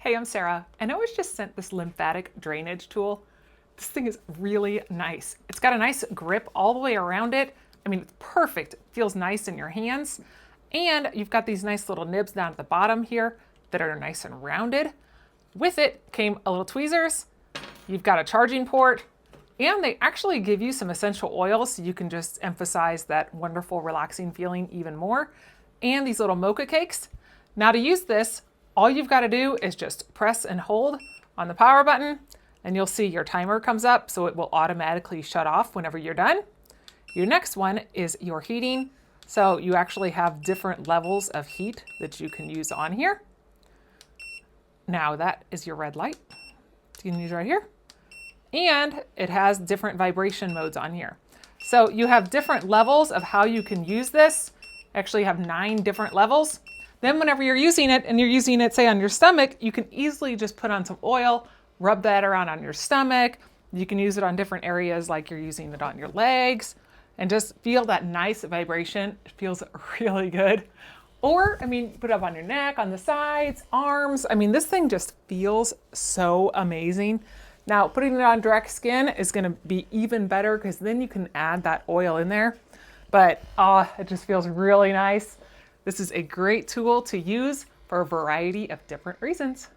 Hey, I'm Sarah, and I was just sent this lymphatic drainage tool. This thing is really nice. It's got a nice grip all the way around it. I mean, it's perfect. It feels nice in your hands. And you've got these nice little nibs down at the bottom here that are nice and rounded. With it came a little tweezers. You've got a charging port, and they actually give you some essential oils so you can just emphasize that wonderful, relaxing feeling even more. And these little mocha cakes. Now to use this, all you've got to do is just press and hold on the power button, and you'll see your timer comes up, so it will automatically shut off whenever you're done. Your next one is your heating. So you actually have different levels of heat that you can use on here. Now that is your red light. You can use right here. And it has different vibration modes on here. So you have different levels of how you can use this. Actually have 9 different levels. Then whenever you're using it, and you're using it, say, on your stomach, you can easily just put on some oil, rub that around on your stomach. You can use it on different areas like you're using it on your legs, and just feel that nice vibration. It feels really good. Or, I mean, put it up on your neck, on the sides, arms. I mean, this thing just feels so amazing. Now, putting it on direct skin is gonna be even better because then you can add that oil in there. But it just feels really nice. This is a great tool to use for a variety of different reasons.